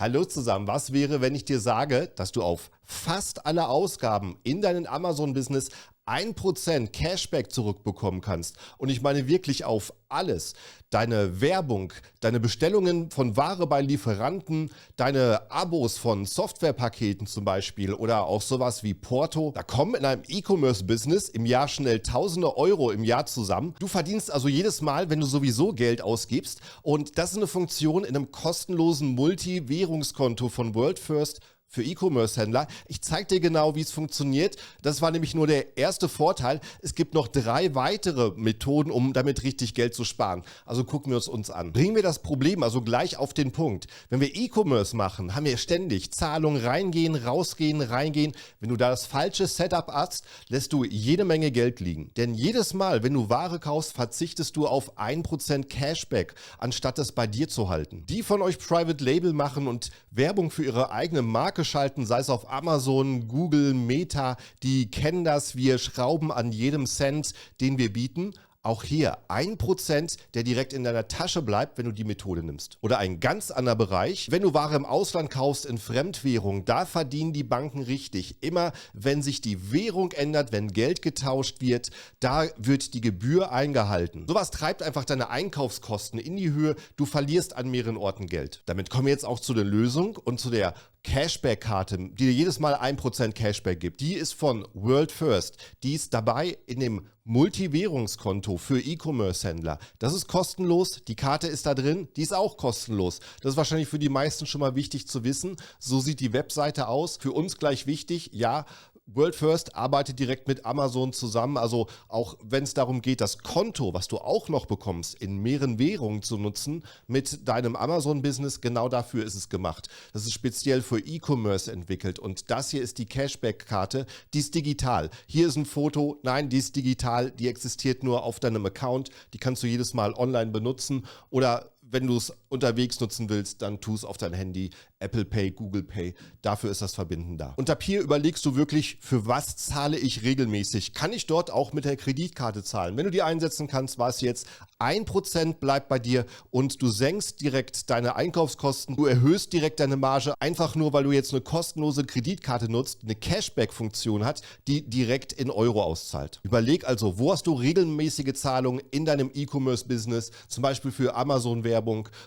Hallo zusammen, was wäre, wenn ich dir sage, dass du auf fast alle Ausgaben in deinem Amazon-Business 1% Cashback zurückbekommen kannst? Und ich meine wirklich auf alles. Deine Werbung, deine Bestellungen von Ware bei Lieferanten, deine Abos von Softwarepaketen zum Beispiel oder auch sowas wie Porto. Da kommen in einem E-Commerce-Business im Jahr schnell tausende Euro im Jahr zusammen. Du verdienst also jedes Mal, wenn du sowieso Geld ausgibst. Und das ist eine Funktion in einem kostenlosen Multi-Währungskonto von WorldFirst für E-Commerce-Händler. Ich zeige dir genau, wie es funktioniert. Das war nämlich nur der erste Vorteil. Es gibt noch 3 weitere Methoden, um damit richtig Geld zu sparen. Also gucken wir es uns an. Bringen wir das Problem also gleich auf den Punkt. Wenn wir E-Commerce machen, haben wir ständig Zahlungen reingehen, rausgehen, reingehen. Wenn du da das falsche Setup hast, lässt du jede Menge Geld liegen. Denn jedes Mal, wenn du Ware kaufst, verzichtest du auf 1% Cashback, anstatt es bei dir zu halten. Die von euch Private Label machen und Werbung für ihre eigene Marke schalten, sei es auf Amazon, Google, Meta, die kennen das, wir schrauben an jedem Cent, den wir bieten. Auch hier 1%, der direkt in deiner Tasche bleibt, wenn du die Methode nimmst. Oder ein ganz anderer Bereich, wenn du Ware im Ausland kaufst in Fremdwährung, da verdienen die Banken richtig. Immer wenn sich die Währung ändert, wenn Geld getauscht wird, da wird die Gebühr eingehalten. Sowas treibt einfach deine Einkaufskosten in die Höhe, du verlierst an mehreren Orten Geld. Damit kommen wir jetzt auch zu der Lösung und zu der Cashback-Karte, die dir jedes Mal 1% Cashback gibt. Die ist von WorldFirst. Die ist dabei in dem Multi-Währungskonto für E-Commerce-Händler. Das ist kostenlos. Die Karte ist da drin. Die ist auch kostenlos. Das ist wahrscheinlich für die meisten schon mal wichtig zu wissen. So sieht die Webseite aus. Für uns gleich wichtig, ja, WorldFirst arbeitet direkt mit Amazon zusammen, also auch wenn es darum geht, das Konto, was du auch noch bekommst, in mehreren Währungen zu nutzen, mit deinem Amazon-Business, genau dafür ist es gemacht. Das ist speziell für E-Commerce entwickelt und das hier ist die Cashback-Karte, die ist digital. Hier ist ein Foto, nein, die ist digital, die existiert nur auf deinem Account, die kannst du jedes Mal online benutzen oder wenn du es unterwegs nutzen willst, dann tu es auf dein Handy, Apple Pay, Google Pay, dafür ist das Verbinden da. Und ab hier überlegst du wirklich, für was zahle ich regelmäßig? Kann ich dort auch mit der Kreditkarte zahlen? Wenn du die einsetzen kannst, war es jetzt 1% bleibt bei dir und du senkst direkt deine Einkaufskosten, du erhöhst direkt deine Marge, einfach nur, weil du jetzt eine kostenlose Kreditkarte nutzt, eine Cashback-Funktion hat, die direkt in Euro auszahlt. Überleg also, wo hast du regelmäßige Zahlungen in deinem E-Commerce-Business, zum Beispiel für Amazon-Werbung,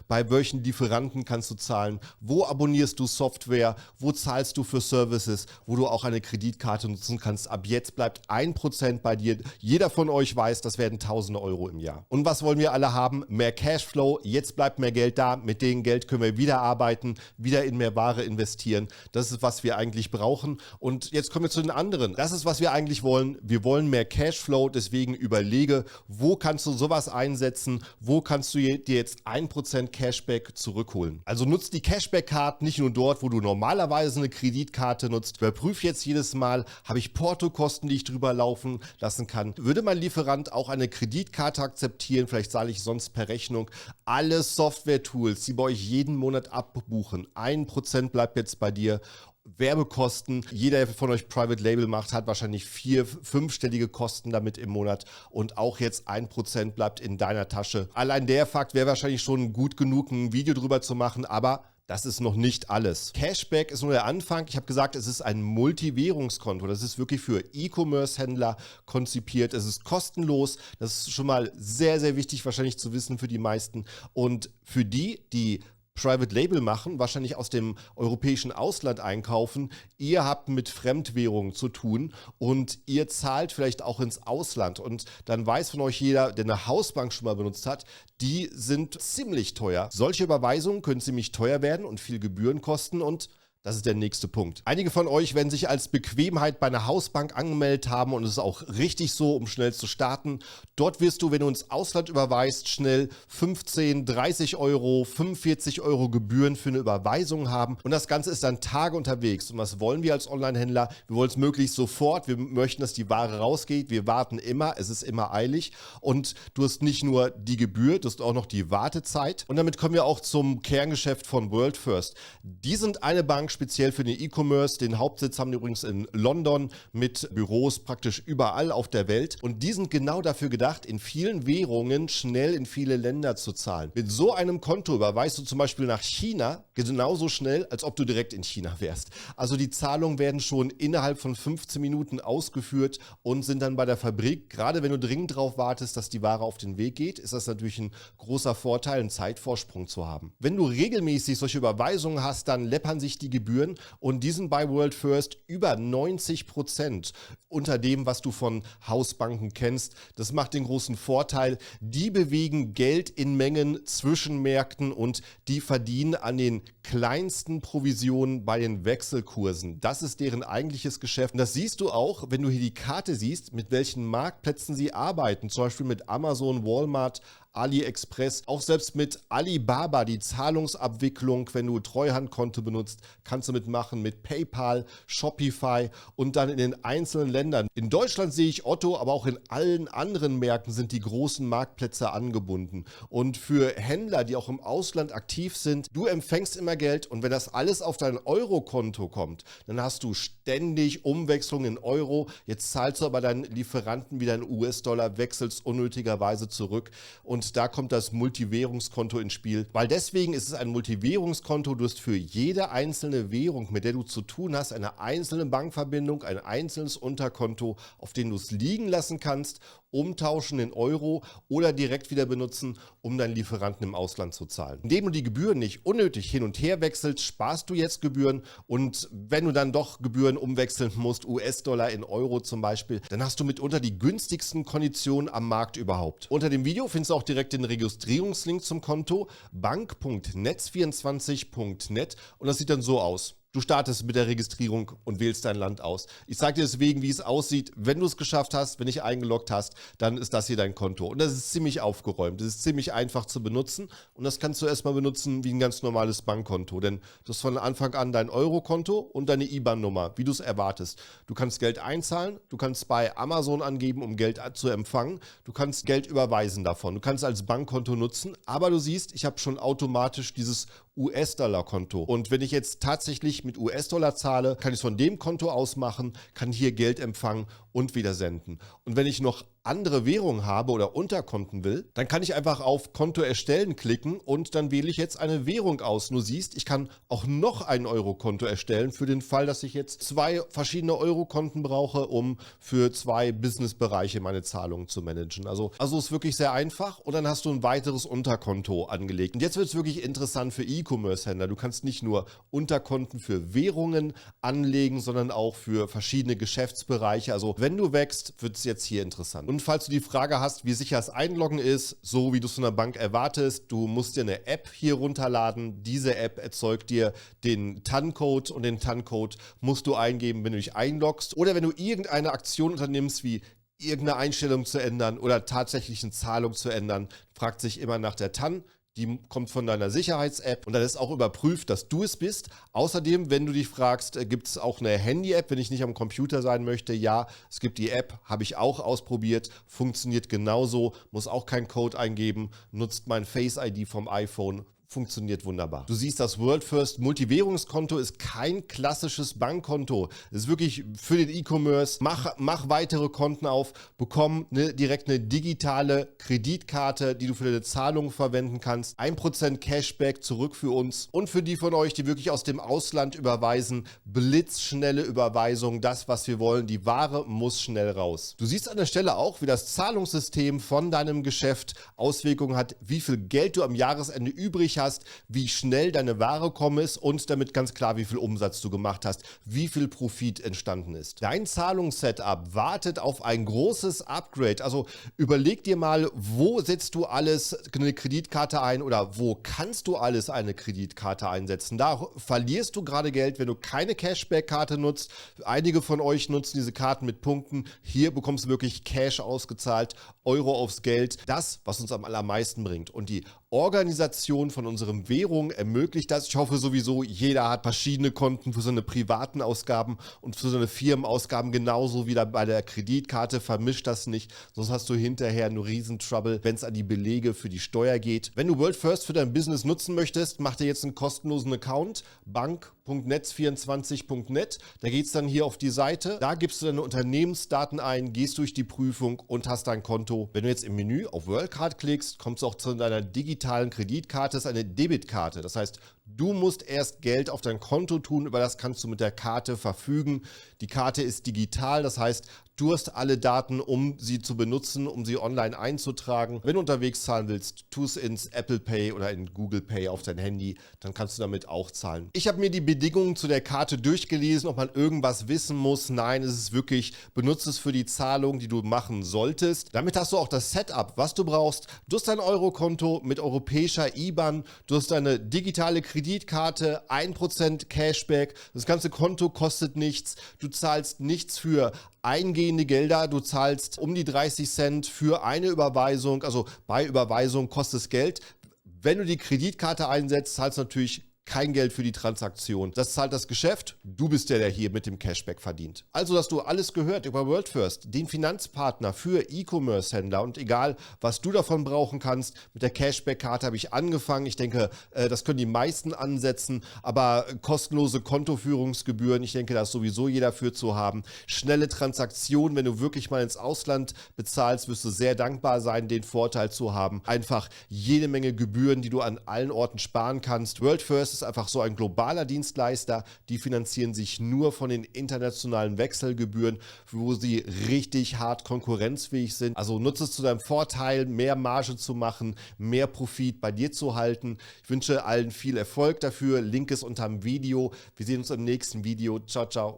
bei welchen Lieferanten kannst du zahlen, wo abonnierst du Software, wo zahlst du für Services, wo du auch eine Kreditkarte nutzen kannst. Ab jetzt bleibt 1% bei dir. Jeder von euch weiß, das werden tausende Euro im Jahr. Und was wollen wir alle haben? Mehr Cashflow, jetzt bleibt mehr Geld da, mit dem Geld können wir wieder arbeiten, wieder in mehr Ware investieren. Das ist, was wir eigentlich brauchen. Und jetzt kommen wir zu den anderen. Das ist, was wir eigentlich wollen. Wir wollen mehr Cashflow, deswegen überlege, wo kannst du sowas einsetzen, wo kannst du dir jetzt 1% Cashback zurückholen. Also nutzt die Cashback-Card nicht nur dort, wo du normalerweise eine Kreditkarte nutzt. Überprüf jetzt jedes Mal, habe ich Portokosten, die ich drüber laufen lassen kann. Würde mein Lieferant auch eine Kreditkarte akzeptieren? Vielleicht zahle ich sonst per Rechnung. Alle Software-Tools, die bei euch jeden Monat abbuchen. 1% bleibt jetzt bei dir. Werbekosten. Jeder, der von euch Private Label macht, hat wahrscheinlich 4-, 5-stellige Kosten damit im Monat und auch jetzt 1% bleibt in deiner Tasche. Allein der Fakt wäre wahrscheinlich schon gut genug, ein Video drüber zu machen, aber das ist noch nicht alles. Cashback ist nur der Anfang. Ich habe gesagt, es ist ein Multi-Währungskonto. Das ist wirklich für E-Commerce-Händler konzipiert. Es ist kostenlos. Das ist schon mal sehr, sehr wichtig wahrscheinlich zu wissen für die meisten. Und für die Private Label machen, wahrscheinlich aus dem europäischen Ausland einkaufen. Ihr habt mit Fremdwährungen zu tun und ihr zahlt vielleicht auch ins Ausland. Und dann weiß von euch jeder, der eine Hausbank schon mal benutzt hat, die sind ziemlich teuer. Solche Überweisungen können ziemlich teuer werden und viel Gebühren kosten und das ist der nächste Punkt. Einige von euch werden sich als Bequemheit bei einer Hausbank angemeldet haben und es ist auch richtig so, um schnell zu starten. Dort wirst du, wenn du ins Ausland überweist, schnell 15, 30 Euro, 45 Euro Gebühren für eine Überweisung haben und das Ganze ist dann Tage unterwegs. Und was wollen wir als Onlinehändler? Wir wollen es möglichst sofort. Wir möchten, dass die Ware rausgeht. Wir warten immer. Es ist immer eilig und du hast nicht nur die Gebühr, du hast auch noch die Wartezeit. Und damit kommen wir auch zum Kerngeschäft von WorldFirst. Die sind eine Bank, speziell für den E-Commerce. Den Hauptsitz haben die übrigens in London mit Büros praktisch überall auf der Welt. Und die sind genau dafür gedacht, in vielen Währungen schnell in viele Länder zu zahlen. Mit so einem Konto überweist du zum Beispiel nach China genauso schnell, als ob du direkt in China wärst. Also die Zahlungen werden schon innerhalb von 15 Minuten ausgeführt und sind dann bei der Fabrik. Gerade wenn du dringend darauf wartest, dass die Ware auf den Weg geht, ist das natürlich ein großer Vorteil, einen Zeitvorsprung zu haben. Wenn du regelmäßig solche Überweisungen hast, dann läppern sich die Gebühren und die sind bei World First über 90% unter dem, was du von Hausbanken kennst. Das macht den großen Vorteil, die bewegen Geld in Mengen zwischen Märkten und die verdienen an den kleinsten Provisionen bei den Wechselkursen. Das ist deren eigentliches Geschäft. Und das siehst du auch, wenn du hier die Karte siehst, mit welchen Marktplätzen sie arbeiten. Zum Beispiel mit Amazon, Walmart, AliExpress, auch selbst mit Alibaba, die Zahlungsabwicklung, wenn du Treuhandkonto benutzt, kannst du mitmachen mit PayPal, Shopify und dann in den einzelnen Ländern. In Deutschland sehe ich Otto, aber auch in allen anderen Märkten sind die großen Marktplätze angebunden. Und für Händler, die auch im Ausland aktiv sind, du empfängst immer Geld und wenn das alles auf dein Eurokonto kommt, dann hast du ständig Umwechslung in Euro. Jetzt zahlst du aber deinen Lieferanten wieder in US-Dollar, wechselst unnötigerweise zurück und da kommt das Multiwährungskonto ins Spiel, weil deswegen ist es ein Multiwährungskonto. Du hast für jede einzelne Währung, mit der du zu tun hast, eine einzelne Bankverbindung, ein einzelnes Unterkonto, auf dem du es liegen lassen kannst, umtauschen in Euro oder direkt wieder benutzen, um deinen Lieferanten im Ausland zu zahlen. Indem du die Gebühren nicht unnötig hin und her wechselst, sparst du jetzt Gebühren und wenn du dann doch Gebühren umwechseln musst, US-Dollar in Euro zum Beispiel, dann hast du mitunter die günstigsten Konditionen am Markt überhaupt. Unter dem Video findest du auch direkt den Registrierungslink zum Konto bank.netz24.net und das sieht dann so aus. Du startest mit der Registrierung und wählst dein Land aus. Ich zeige dir deswegen, wie es aussieht. Wenn du es geschafft hast, wenn dich eingeloggt hast, dann ist das hier dein Konto. Und das ist ziemlich aufgeräumt. Das ist ziemlich einfach zu benutzen. Und das kannst du erstmal benutzen wie ein ganz normales Bankkonto. Denn du hast von Anfang an dein Eurokonto und deine IBAN-Nummer, wie du es erwartest. Du kannst Geld einzahlen, du kannst bei Amazon angeben, um Geld zu empfangen. Du kannst Geld überweisen davon. Du kannst es als Bankkonto nutzen. Aber du siehst, ich habe schon automatisch dieses US-Dollar-Konto. Und wenn ich jetzt tatsächlich mit US-Dollar zahle, kann ich es von dem Konto aus machen, kann hier Geld empfangen und wieder senden. Und wenn ich noch andere Währungen habe oder Unterkonten will, dann kann ich einfach auf Konto erstellen klicken und dann wähle ich jetzt eine Währung aus. Nur siehst, ich kann auch noch ein Eurokonto erstellen für den Fall, dass ich jetzt 2 verschiedene Eurokonten brauche, um für 2 Businessbereiche meine Zahlungen zu managen. Also ist wirklich sehr einfach und dann hast du ein weiteres Unterkonto angelegt. Und jetzt wird es wirklich interessant für E-Commerce-Händler. Du kannst nicht nur Unterkonten für Währungen anlegen, sondern auch für verschiedene Geschäftsbereiche. Also wenn du wächst, wird es jetzt hier interessant. Und falls du die Frage hast, wie sicher das Einloggen ist, so wie du es von der Bank erwartest, du musst dir eine App hier runterladen. Diese App erzeugt dir den TAN-Code und den TAN-Code musst du eingeben, wenn du dich einloggst oder wenn du irgendeine Aktion unternimmst, wie irgendeine Einstellung zu ändern oder tatsächlich eine Zahlung zu ändern, fragt sich immer nach der TAN. Die kommt von deiner Sicherheits-App und dann ist auch überprüft, dass du es bist. Außerdem, wenn du dich fragst, gibt es auch eine Handy-App, wenn ich nicht am Computer sein möchte? Ja, es gibt die App, habe ich auch ausprobiert, funktioniert genauso, muss auch keinen Code eingeben, nutzt mein Face-ID vom iPhone. Funktioniert wunderbar. Du siehst, das World First Multiwährungskonto ist kein klassisches Bankkonto. Es ist wirklich für den E-Commerce. Mach weitere Konten auf, bekomm direkt eine digitale Kreditkarte, die du für deine Zahlungen verwenden kannst. 1% Cashback zurück für uns und für die von euch, die wirklich aus dem Ausland überweisen. Blitzschnelle Überweisung, das, was wir wollen. Die Ware muss schnell raus. Du siehst an der Stelle auch, wie das Zahlungssystem von deinem Geschäft Auswirkungen hat, wie viel Geld du am Jahresende übrig hast, wie schnell deine Ware kommen ist und damit ganz klar, wie viel Umsatz du gemacht hast, wie viel Profit entstanden ist. Dein Zahlungssetup wartet auf ein großes Upgrade. Also überleg dir mal, wo setzt du alles eine Kreditkarte ein oder wo kannst du alles eine Kreditkarte einsetzen. Da verlierst du gerade Geld, wenn du keine Cashback-Karte nutzt. Einige von euch nutzen diese Karten mit Punkten. Hier bekommst du wirklich Cash ausgezahlt, Euro aufs Geld. Das, was uns am allermeisten bringt. Und die Organisation von unseren Währungen ermöglicht das. Ich hoffe sowieso, jeder hat verschiedene Konten für seine privaten Ausgaben und für seine Firmenausgaben, genauso wie bei der Kreditkarte. Vermisch das nicht, sonst hast du hinterher nur Riesentrouble, wenn es an die Belege für die Steuer geht. Wenn du World First für dein Business nutzen möchtest, mach dir jetzt einen kostenlosen Account, bank.netz24.net. Da geht es dann hier auf die Seite, da gibst du deine Unternehmensdaten ein, gehst durch die Prüfung und hast dein Konto. Wenn du jetzt im Menü auf Worldcard klickst, kommst du auch zu deiner digitalen Kreditkarte. Das ist eine Debitkarte. Das heißt, du musst erst Geld auf dein Konto tun, über das kannst du mit der Karte verfügen. Die Karte ist digital, das heißt, du hast alle Daten, um sie zu benutzen, um sie online einzutragen. Wenn du unterwegs zahlen willst, tu es ins Apple Pay oder in Google Pay auf dein Handy, dann kannst du damit auch zahlen. Ich habe mir die Bedingungen zu der Karte durchgelesen, ob man irgendwas wissen muss. Nein, es ist wirklich, benutze es für die Zahlung, die du machen solltest. Damit hast du auch das Setup, was du brauchst. Du hast dein Eurokonto mit europäischer IBAN, du hast deine digitale Kreditkarte, 1% Cashback, das ganze Konto kostet nichts, du zahlst nichts für eingehende Gelder, du zahlst um die 30 Cent für eine Überweisung, also bei Überweisung kostet es Geld. Wenn du die Kreditkarte einsetzt, zahlst du natürlich kein Geld für die Transaktion. Das zahlt das Geschäft. Du bist der hier mit dem Cashback verdient. Also hast du alles gehört über World First, den Finanzpartner für E-Commerce-Händler. Und egal, was du davon brauchen kannst, mit der Cashback-Karte habe ich angefangen. Ich denke, das können die meisten ansetzen. Aber kostenlose Kontoführungsgebühren, ich denke, da ist sowieso jeder für zu haben. Schnelle Transaktionen, wenn du wirklich mal ins Ausland bezahlst, wirst du sehr dankbar sein, den Vorteil zu haben. Einfach jede Menge Gebühren, die du an allen Orten sparen kannst. World First ist einfach so ein globaler Dienstleister, die finanzieren sich nur von den internationalen Wechselgebühren, wo sie richtig hart konkurrenzfähig sind. Also nutze es zu deinem Vorteil, mehr Marge zu machen, mehr Profit bei dir zu halten. Ich wünsche allen viel Erfolg dafür. Link ist unter dem Video. Wir sehen uns im nächsten Video. Ciao, ciao.